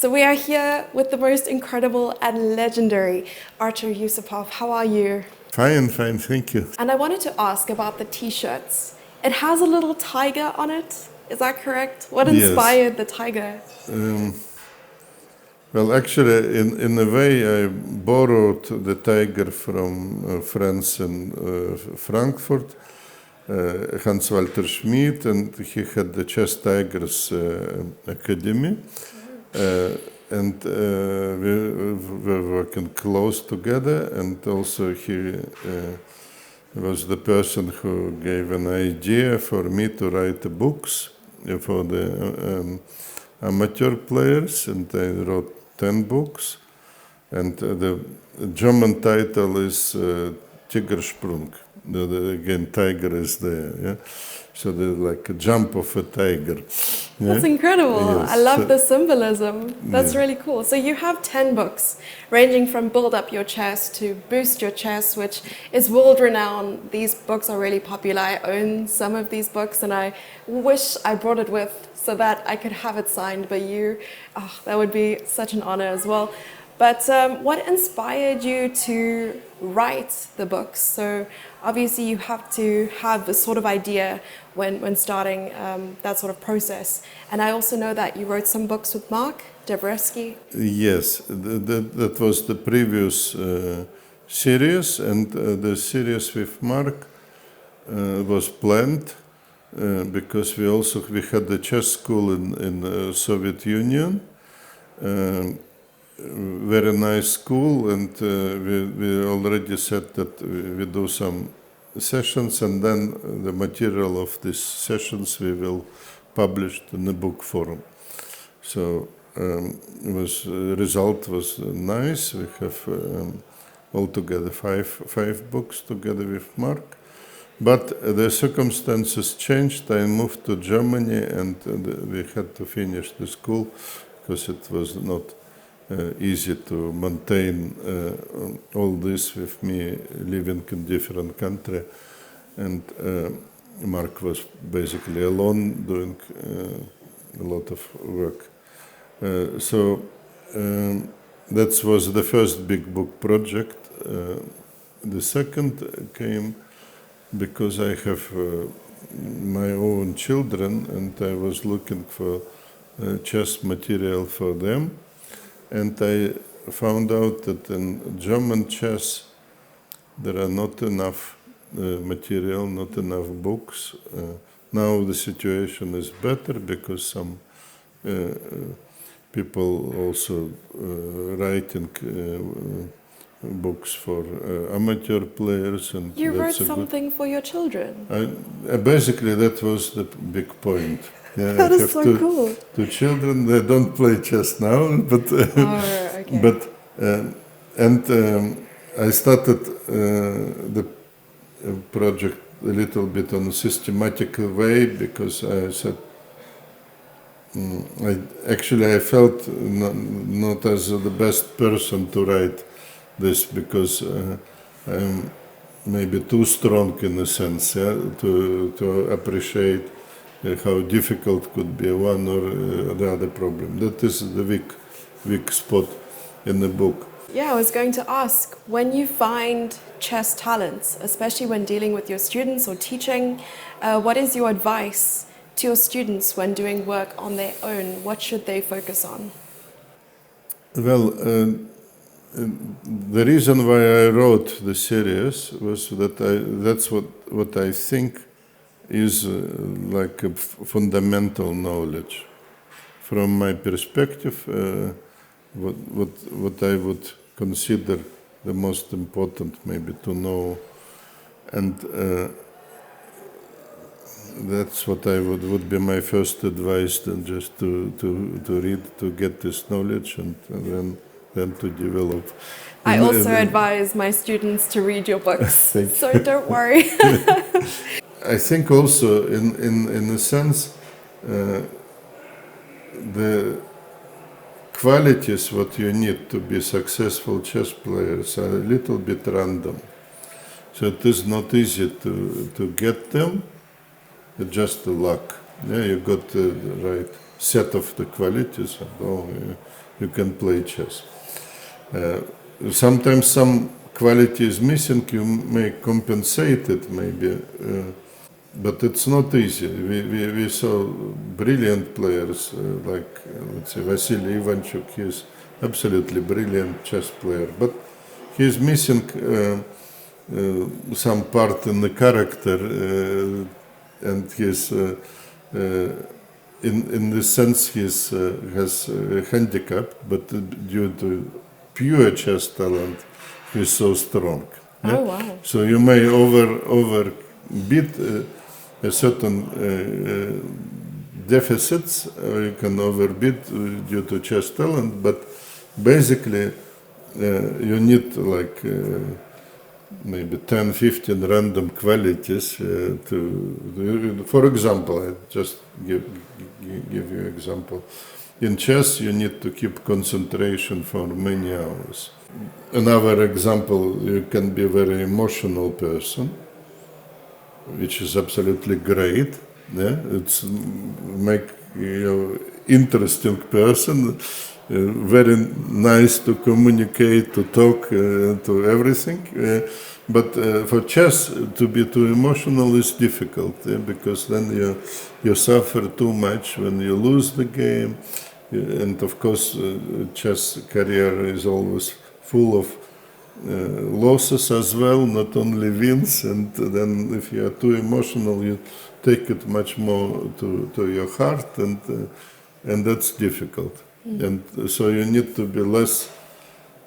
So we are here with the most incredible and legendary Artur Yusupov. How are you? Fine, thank you. And I wanted to ask about the t-shirts. It has a little tiger on it. Is that correct? What inspired the tiger? Well, actually, in a way, I borrowed the tiger from friends in Frankfurt, Hans-Walter Schmid, and he had the Chess Tigers Academy. And we were working close together, and also he was the person who gave an idea for me to write books for the amateur players, and I wrote 10 books, and the German title is Tigersprung. Again, tiger is there, yeah? So there's like a jump of a tiger. Yeah? That's incredible. Yes. I love the symbolism. That's really cool. So you have 10 books, ranging from Build Up Your Chess to Boost Your Chess, which is world-renowned. These books are really popular. I own some of these books, and I wish I brought it with so that I could have it signed by you. Oh, that would be such an honor as well. But what inspired you to write the books? So obviously you have to have a sort of idea when starting that sort of process. And I also know that you wrote some books with Mark Dabrowski. Yes, that was the previous series, and the series with Mark was planned because we had the chess school in the Soviet Union. Very nice school, and we already said that we do some sessions, and then the material of these sessions we will publish in the book form. So result was nice. We have altogether five books together with Mark. But the circumstances changed. I moved to Germany, and we had to finish the school because it was not easy to maintain all this with me living in different country, and Mark was basically alone doing a lot of work. So that was the first big book project. The second came because I have my own children, and I was looking for chess material for them. And I found out that in German chess there are not enough material, not enough books. Now the situation is better because some people also writing books for amateur players. And you wrote something for your children? Basically, that was the big point. Yeah, that is so cool. Two children. They don't play chess now, but okay. I started the project a little bit on a systematic way because I said I felt not as the best person to write this because I'm maybe too strong in a sense, yeah, to appreciate how difficult could be one or the other problem. That is the weak spot in the book. Yeah, I was going to ask, when you find chess talents, especially when dealing with your students or teaching, what is your advice to your students when doing work on their own? What should they focus on? Well, the reason why I wrote the series was that that's what I think is like a fundamental knowledge. From my perspective, what I would consider the most important maybe to know, and that's what I would be my first advice, then just to read, to get this knowledge, and then to develop. I also advise my students to read your books, so don't worry. I think also, in a sense, the qualities what you need to be successful chess players are a little bit random. So it is not easy to get them, it's just the luck. Yeah, you got the right set of the qualities, and you can play chess. Sometimes some quality is missing, you may compensate it maybe, but it's not easy. We saw brilliant players like, let's say, Vasily Ivanchuk. He's absolutely brilliant chess player, but he's missing some part in the character, and he's in this sense he's has a handicap, but due to pure chess talent, he's so strong. Oh, wow. So you may overbeat a certain deficits, or you can overbeat due to chess talent, but basically you need like maybe 10, 15 random qualities to, for example, I just give you an example. In chess, you need to keep concentration for many hours. Another example, you can be a very emotional person, which is absolutely great. Yeah? It's make you interesting person, very nice to communicate, to talk, to everything. But for chess, to be too emotional is difficult, because then you suffer too much when you lose the game. And of course, chess career is always full of losses as well, not only wins. And then if you are too emotional, you take it much more to your heart, and that's difficult. And so you need to be less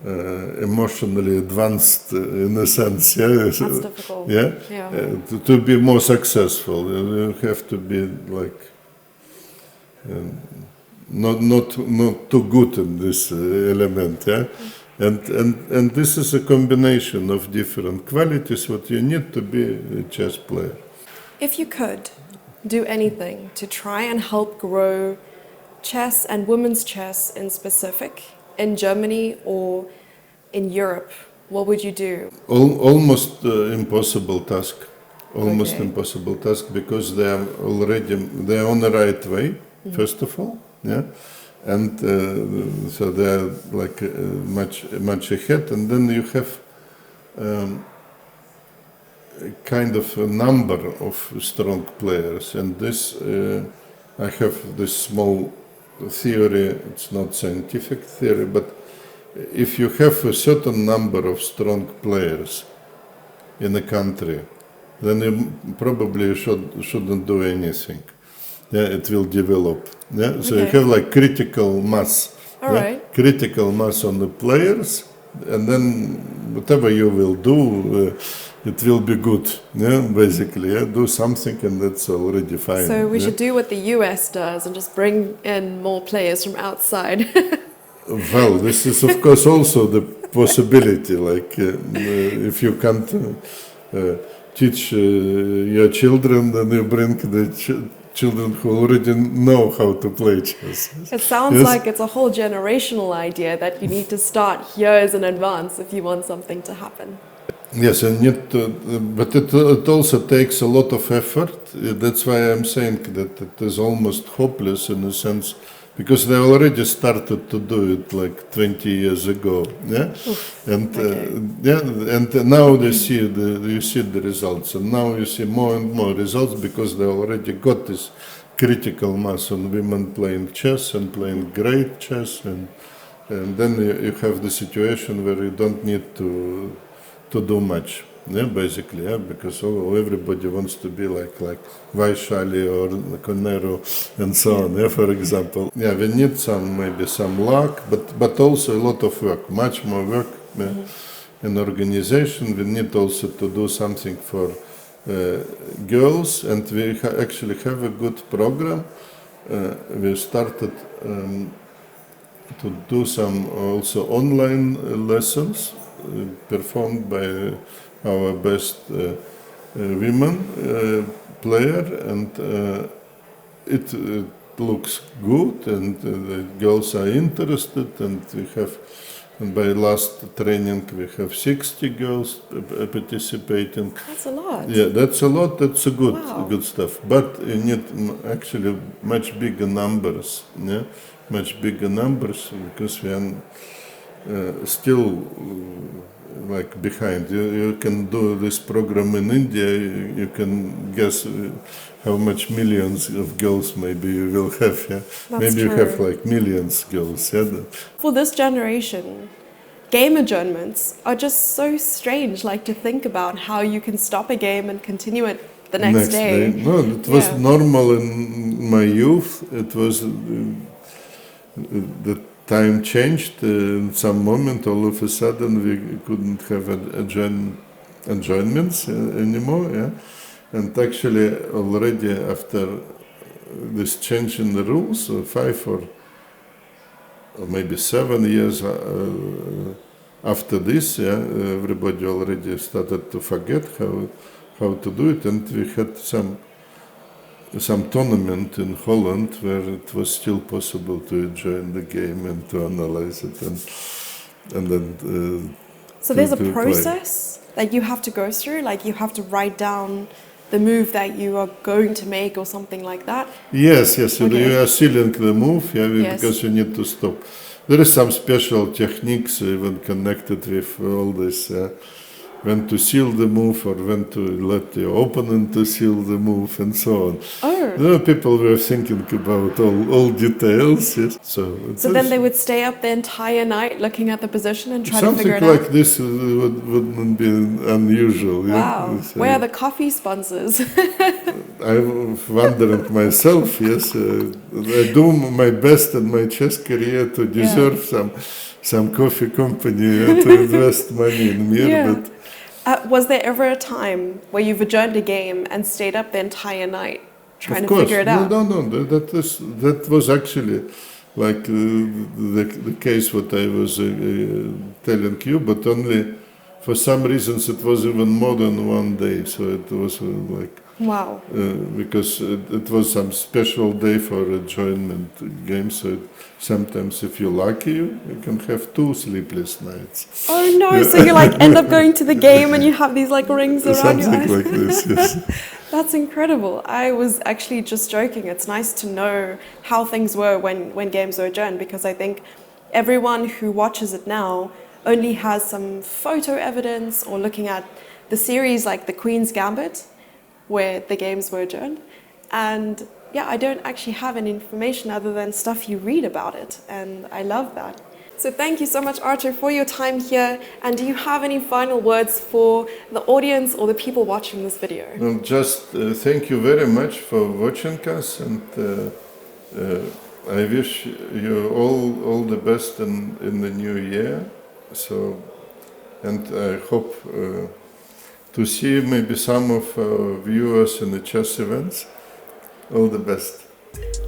emotionally advanced in a sense. Yeah? That's difficult. Yeah? To be more successful, you have to be like not too good in this element. Yeah? And this is a combination of different qualities what you need to be a chess player. If you could do anything to try and help grow chess and women's chess in specific in Germany or in Europe, what would you do? Almost impossible task. Almost Okay. impossible task, because they are on the right way, first of all. Yeah. And so they are like much ahead, and then you have kind of a number of strong players, and this I have this small theory. It's not scientific theory, but if you have a certain number of strong players in a country, then you probably shouldn't do anything. Yeah, it will develop. Yeah, so you Okay. have like critical mass. All right. Critical mass on the players, and then whatever you will do, it will be good. Yeah, basically, do something, and that's already fine. So we should do what the US does and just bring in more players from outside. Well, this is of course also the possibility. Like if you can't teach your children, then you bring the children who already know how to play chess. It sounds like it's a whole generational idea that you need to start years in advance if you want something to happen. Yes, and but it also takes a lot of effort. That's why I'm saying that it is almost hopeless in a sense, because they already started to do it like 20 years ago. Yeah, and and now you see the results, and now you see more and more results because they already got this critical mass on women playing chess and playing great chess, and then you have the situation where you don't need to do much, basically, because everybody wants to be like Vaishali or Conero and so on, for example. Yeah, we need maybe some luck, but also a lot of work, much more work in organization. We need also to do something for girls, and we actually have a good program. We started to do some also online lessons performed by our best women player, and it looks good, and the girls are interested, and we have, and by last training we have 60 girls participating. That's a lot. Yeah, that's a lot. That's a good Wow. good stuff. But you need actually much bigger numbers. Yeah, much bigger numbers because we are still like behind. You can do this program in India, you can guess how much millions of girls maybe you will have. Yeah? Maybe you have like millions girls. Yeah? For this generation, game adjournments are just so strange, like to think about how you can stop a game and continue it the next day. No, it was normal in my youth. It was the time changed in some moment. All of a sudden, we couldn't have adjournments anymore. Yeah, and actually, already after this change in the rules, 5 or maybe 7 years after this, yeah, everybody already started to forget how to do it, and we had some tournament in Holland where it was still possible to join the game and to analyze it and then so there's a process that you have to go through, like you have to write down the move that you are going to make or something like that? Yes, okay. You are sealing the move, because you need to stop. There is some special techniques even connected with all this, when to seal the move or when to let your opponent to seal the move and so on. People were thinking about all details. Yes. So then they would stay up the entire night looking at the position and try to figure it out? Something like this wouldn't be unusual. Wow. Yeah? Where are the coffee sponsors? I'm wondering myself, yes. I do my best in my chess career to deserve some coffee company to invest money in me. But was there ever a time where you've adjourned a game and stayed up the entire night trying to figure it out? No. That was actually like the case what I was telling you, but only for some reasons it was even more than one day. So it was like wow. Because it was some special day for adjournment games. So sometimes, if you're lucky, you can have 2 sleepless nights. Oh no! So you like end up going to the game and you have these like rings around your eyes. Something like this. Yes. That's incredible. I was actually just joking. It's nice to know how things were when games were adjourned, because I think everyone who watches it now only has some photo evidence or looking at the series like The Queen's Gambit, where the games were adjourned. And I don't actually have any information other than stuff you read about it, and I love that. So thank you so much, Artur, for your time here. And do you have any final words for the audience or the people watching this video? Well, just thank you very much for watching us, and I wish you all the best in the new year. So, and I hope to see maybe some of our viewers in the chess events. All the best.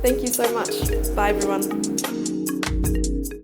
Thank you so much. Bye, everyone.